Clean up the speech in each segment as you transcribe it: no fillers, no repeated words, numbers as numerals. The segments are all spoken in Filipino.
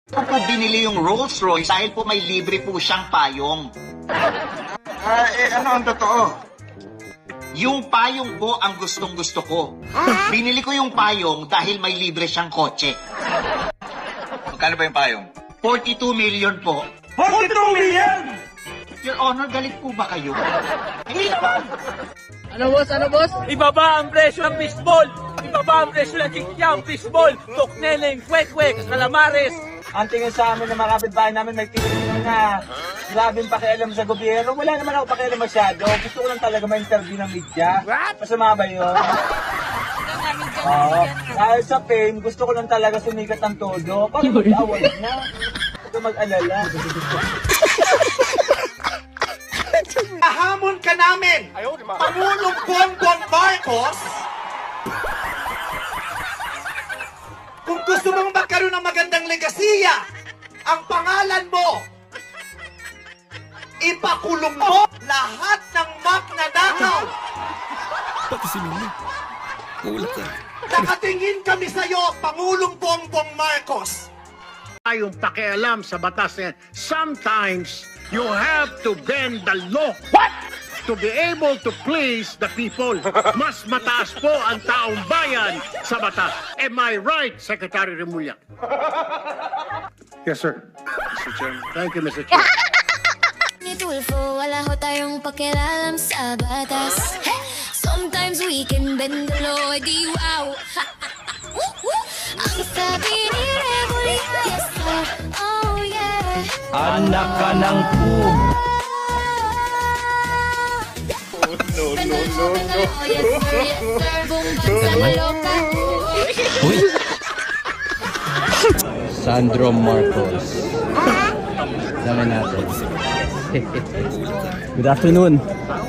Ako po binili yung Rolls Royce dahil po may libre po siyang payong. Ano ang totoo? Yung payong po ang gustong-gusto ko. Binili ko yung payong dahil may libre siyang kotse. Magkano ba yung payong? 42 million po. 42 million! Your Honor, galit po ba kayo? Hindi naman! Ano boss? Ibaba ang presyo ng fishball! Ibaba ang presyo ng kikyam, fishball, tukneleng, kwek-kwek, calamares! Ang tingin sa amin ng mga kapitbahay namin, may tingin na grabing pakialam sa gobyerno. Wala naman ako pakialam masyado. Gusto ko lang talaga ma-interview ng media. Masama ba yun? Oo. Dahil sa fame, gusto ko lang talaga sumikat ng todo. Pag mag-awal na, huwag ka mag-alala. Ahamon ka namin! Pangulong Bongbong Marcos! Kung gusto mong magkaroon ng magandang legasiya, ang pangalan mo, ipakulong mo lahat ng magnanakaw! Pati si Mimi. Gulat ka. Nakatingin kami sa'yo, Pangulong Bongbong Marcos! Tayong pakialam sa batas na sometimes you have to bend the law. To be able to please the people. Mas mataas po ang taong bayan sa batas. Am I right, Secretary Remulla? Yes, sir. Mr. Chairman. Thank you, Mr. Chairman. Ni Tulfo, wala ho tayong pakialam sa batas. Sometimes we can bend the law, di wow. Ang sabi ni Rebel, yes sir, oh yeah. Anak ka ng pug. Uy! Sandro Marcos. Dami natin. Good afternoon.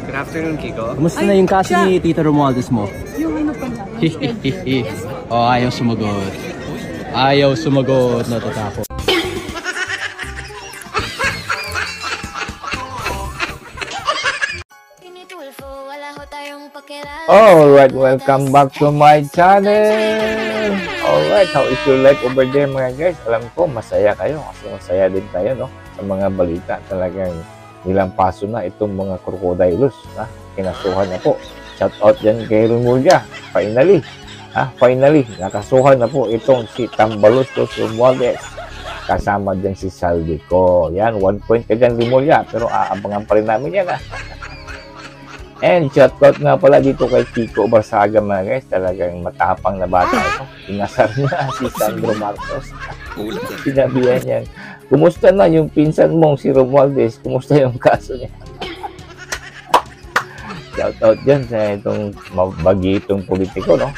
Good afternoon, Kiko. Kumusta na yung kaso ni Tita Romualdez mo? Yung ano pa lang. Oh, ayaw sumagot. Ayaw sumagot. Natatakot. Ni Tulfo, wala ho tayong pakialam. Alright, welcome back to my channel. Alright, how is your life over there mga guys? Alam ko, masaya kayo kasi masaya din tayo, no? Sa mga balita, talagang nilang paso na itong mga crocodilos, ha? Kinasuhan na po. Shout out dyan kay Remulla. Finally, finally, nakasuhan na po itong si Tambalos Romualdez. Kasama dyan si Saldico. Yan, 1 point ka dyan, Remulla. Pero aabangan pa rin namin yan, ha? And shoutout nga pala dito kay Kiko Barsaga mga guys. Talagang matapang na bata ito. Inasar niya si Sandro Marcos. Sinabihan niya, kumusta na yung pinsan mong si Romualdez? Kumusta yung kaso niya? Shoutout dyan sa itong bagitong politiko, no?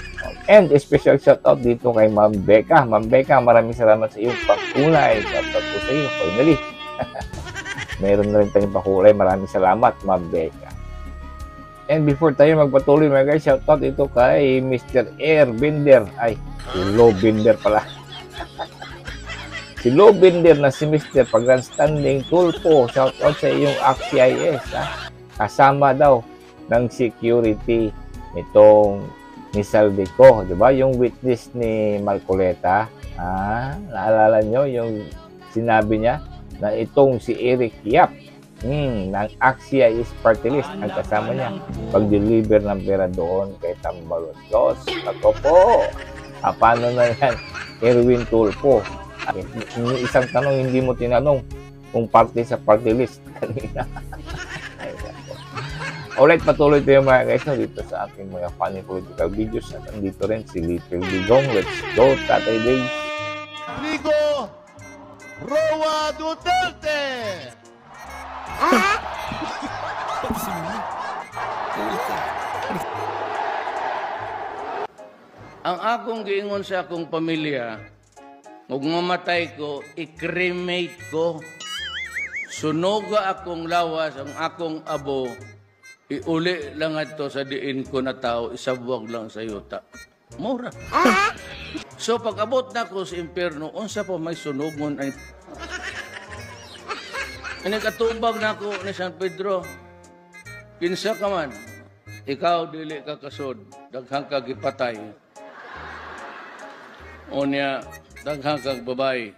And special shoutout dito kay Ma'am Becca. Ma'am Becca, maraming salamat sa iyong pakulay. Shoutout po sa iyo. Finally. Meron na rin tayong pakulay. Maraming salamat, Ma'am Becca. And before tayo magpatuloy mga guys, shoutout ito kay Mr. Air Binder. Ay, si Low Binder pala. Si Low Binder na si Mr. Pag-Grandstanding Tulpo. Shoutout sa iyong ACCIS. Kasama daw ng security nitong ni Saldico. Diba? Yung witness ni Marcoleta. Naalala nyo yung sinabi niya na itong si Eric Yap ng ACCIS party list ang kasama niya pag-deliver ng pera doon kay Tambalos. Ako po, paano na yan, Erwin Tulfo? Yung isang tanong hindi mo tinanong kung party sa party list kanina. Alright, patuloy tayo mga guys, no, dito sa ating mga funny political videos at andito rin si Little Digong. Let's go, Tatay Days. Rigo Roa Duterte! Pati si Mimi. Gulat ka. Ang akong giingon sa akong pamilya, kung mamatay ko, i-cremate ko. Sunoga akong lawas, ang akong abo, iuli lang ito sa diin ko na tao, isabuwag lang sa yuta. Mura. So pag abot na ko sa impyerno, unsa pa may sunogon ay katubag na ako ni San Pedro. Kinsa ka man, ikaw dili ka kasod, daghang kag ipatay. O niya, daghang kag babae.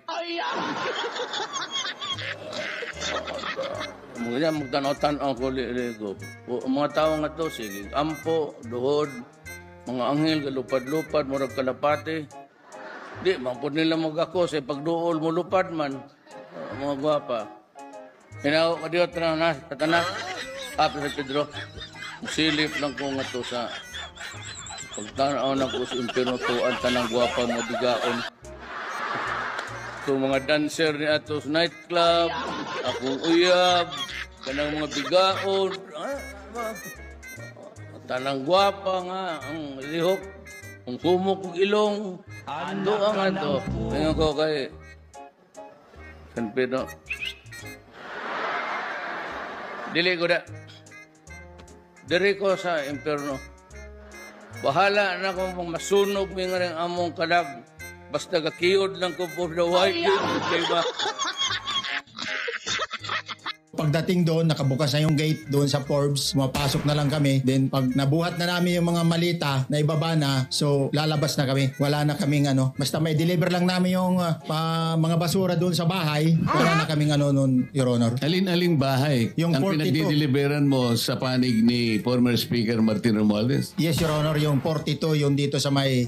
Mga magtanaw-tanaw ko ko. Mga tao nga to, sige, ampo, duhod, mga anghel, kalupad-lupad, murag kalapate. Di, mampun nila mag-ako sa pagduol mo lupad man. Mga gwapa. Hinaw ka diyo, tatanas. Apo sa Pedro. Silip lang ko nga to sa pagtanaw na ko sa impirno to ang tanang gwapa mo digaon. Itong mga dancer ni atos nightclub, akong uyab, kanang mga bigaon, tanang gwapa nga, ang lihok, ang kumok kong ilong, ando ang ando. Ngayon ko kay San Pedro. Dili ko da. Diri ko sa impyerno. Bahala na kung masunog mi nga rin among kalag. Basta kakiyod lang ko po na white problema. Pagdating doon, nakabukas na yung gate doon sa Forbes, mapasok na lang kami. Then pag nabuhat na namin yung mga malita na ibaba na, so lalabas na kami. Wala na kaming basta may deliver lang namin yung mga basura doon sa bahay. Wala na kaming noon, Your Honor. Alin-aling bahay Yung ang 42. pinagdideliveran mo sa panig ni former Speaker Martin Romualdez? Yes, Your Honor, yung 42, yung dito sa may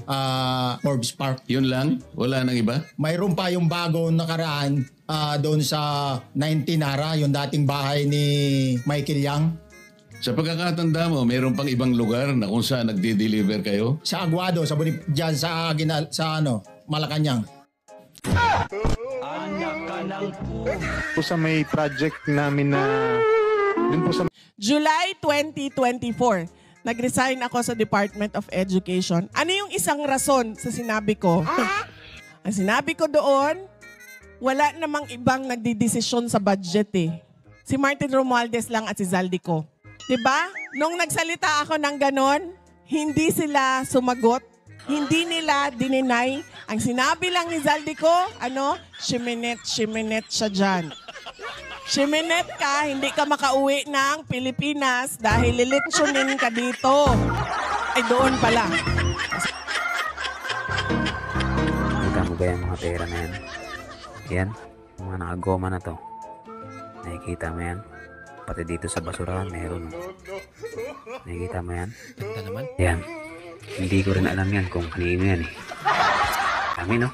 Forbes Park. Yun lang? Wala nang iba? Mayroon pa yung bago nakaraan doon sa 19 Nara, yung dating bahay ni Michael Yang. Sa pagkakatanda mo, mayroon pang ibang lugar na kung saan nagde-deliver kayo? Sa Aguado, dyan sa Malacanang. Po sa may project namin na dun po sa July 2024, nag-resign ako sa Department of Education. Ano yung isang rason sa sinabi ko? Ang sinabi ko doon, wala namang ibang nagdidesisyon sa budget eh. Si Martin Romualdez lang at si Zaldico. Diba? Nung nagsalita ako ng ganon, hindi sila sumagot. Hindi nila dininay. Ang sinabi lang ni Zaldico, Shiminet siya dyan. Shiminet ka, hindi ka makauwi ng Pilipinas dahil lilitsyonin ka dito. Ay doon pala. Kita mo ba yung mga pera na yan? Yan, mga nakagoma na to. Nakikita mo yan? Pati dito sa basurahan, meron. Nakikita mo yan? Ganda naman. Yan. Hindi ko rin alam yan kung kanino yan eh. Kami, no?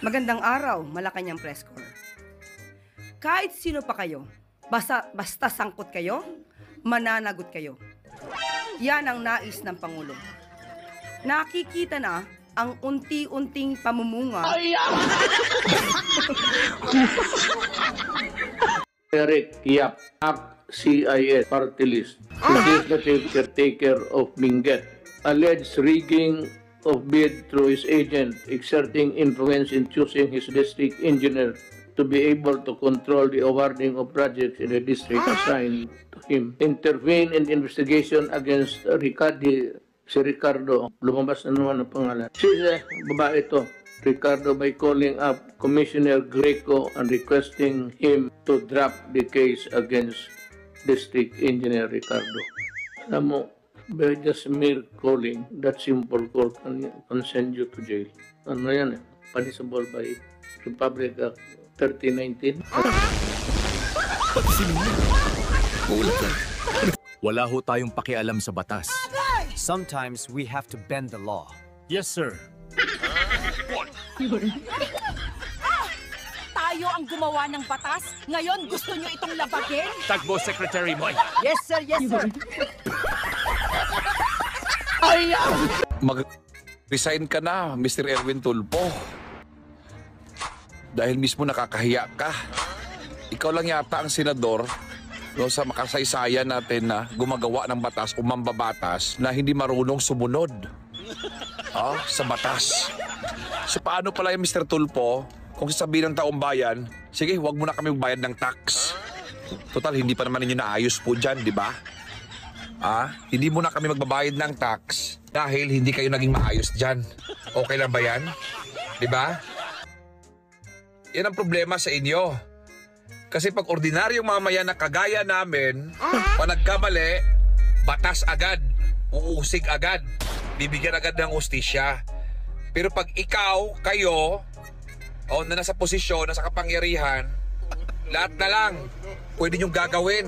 Magandang araw, Malacanang Press Corps. Kahit sino pa kayo, basta sangkot kayo, mananagot kayo. Yan ang nais ng Pangulo. Nakikita na ang unti-unting pamumunga. Eric Yap, CIS Party List, Legislative Caretaker of Benguet, alleged rigging of bid through his agent, exerting influence in choosing his district engineer to be able to control the awarding of projects in the district assigned to him. Intervene in investigation against si Ricardo. Lumabas na naman ang pangalan. Si babae ito, Ricardo, by calling up Commissioner Greco and requesting him to drop the case against District Engineer Ricardo. Alam mo, by just mere calling, that simple call can send you to jail. Ano yan eh? Punishable by Republic Act 1319. Wala ho tayong pakialam sa batas. Sometimes we have to bend the law. Yes, sir. Tayo ang gumawa ng batas. Ngayon, gusto nyo itong labagin? Tagbo, Secretary Moy. Yes, sir. Yes, sir. Mag-resign ka na, Mr. Erwin Tulfo. Dahil mismo nakakahiya ka. Ikaw lang yata ang senador sa makasaysayan natin na gumagawa ng batas o mambabatas na hindi marunong sumunod sa batas. So paano pala yung Mr. Tulfo kung sasabihin ng taong bayan, sige, huwag mo na kami magbayad ng tax. Total, hindi pa naman ninyo naayos po dyan, di ba? Hindi mo na kami magbabayad ng tax dahil hindi kayo naging maayos dyan. Okay lang ba yan? Di ba? Yan ang problema sa inyo. Kasi pag ordinaryong mamaya na kagaya namin, pag nagkamali, batas agad, uusig agad, bibigyan agad ng hustisya. Pero pag ikaw, kayo, na nasa posisyon, nasa kapangyarihan, lahat na lang pwede niyong gagawin.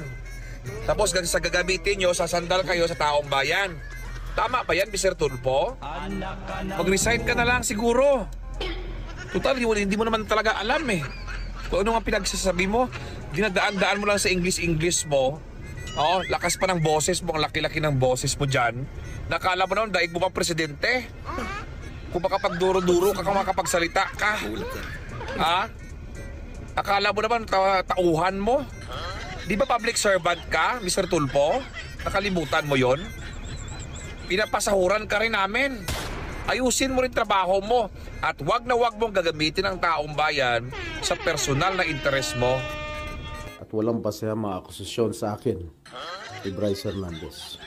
Tapos sa gagamitin nyo, sasandal kayo sa taong bayan. Tama ba yan, Mr. Tulfo? Mag-resign ka na lang siguro. Total, hindi mo naman talaga alam eh. Kung ano nga pinagsasabi mo, dinadaan-daan mo lang sa English mo. Lakas pa ng boses mo, ang laki-laki ng boses mo dyan. Nakala mo naman, daig mo pa presidente. Kung makapagduro-duro ka, makapagsalita ka. Akala mo naman, tauhan mo. Di ba public servant ka, Mr. Tulfo? Nakalimutan mo yon? Pinapasahuran ka rin namin. Ayusin mo rin trabaho mo. At wag na wag mong gagamitin ang taong bayan sa personal na interes mo. At walang basehan mga akusasyon sa akin ni Bryce Hernandez.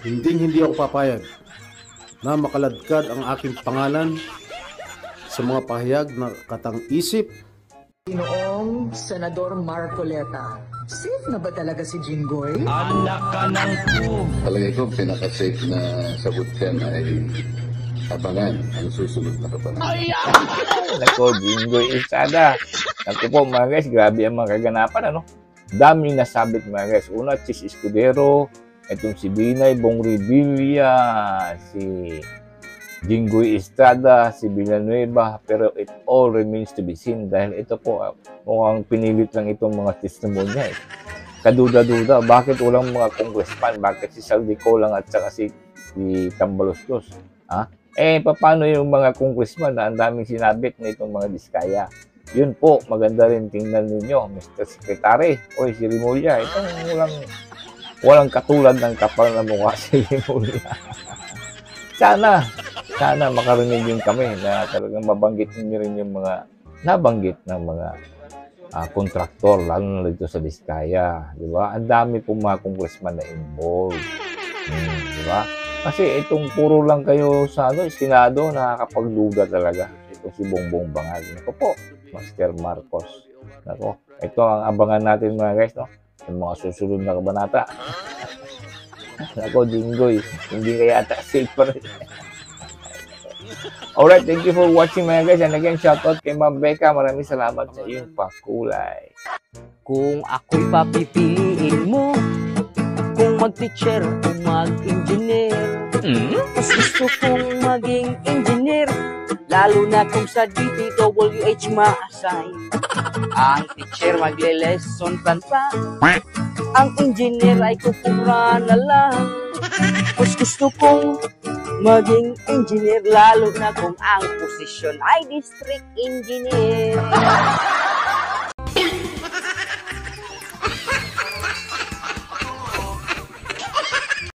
Hindi ako papayag na makaladkad ang aking pangalan sa mga pahayag na katang-isip. Noong Senador Marcoleta, safe na ba talaga si Jinggoy? Anak ka ng po! Palagay ko, pinaka-safe na sagot yan ay abangan ang susunod na kapangyarihan. Nako, Jinggoy Estrada. Naku po mga guys, grabe ang mga kaganapan, ano? Daming nasabit mga guys. Una, Chis Escudero, itong si Binay Bong Revilla, si Jinggoy Estrada, si Villanueva, pero it all remains to be seen dahil ito po mukhang pinilit lang itong mga testimonya eh. Kaduda-duda, bakit walang mga congressman? Bakit si Saldico lang at saka si Tambaloslos? Paano yung mga congressman na ang daming sinabit na itong mga diskaya? Yun po, maganda rin tingnan ninyo, Mr. Secretary. Oy, si Rimulya, itong walang katulad ng kapal na mukha si Rimulya. Sana makarinig din kami na talagang mabanggit niyo rin yung mga nabanggit ng mga kontraktor, lalo na dito sa Diskaya. Di ba? Ang dami pong mga congressman na involved. Di ba? Kasi itong puro lang kayo sa Senado, nakakapagluga talaga. Ito si Bongbong Bangag. Nako po, Master Marcos. Nako, ito ang abangan natin mga guys, no? Yung mga susunod na kabanata. Nako, Jinggoy, hindi kaya safe pa rin. Alright, thank you for watching mga guys. And again, shoutout kay Ma'am Becca. Maraming salamat sa iyong pakulay. Kung ako'y papipiliin mo, kung mag-teacher o mag-engineer, mas gusto kong maging engineer, lalo na kung sa DPWH ma-assign. Ang teacher magle-lesson plan pa, ang engineer ay kupura na lang. Mas gusto kong maging engineer, lalo na kung ang posisyon ay district engineer.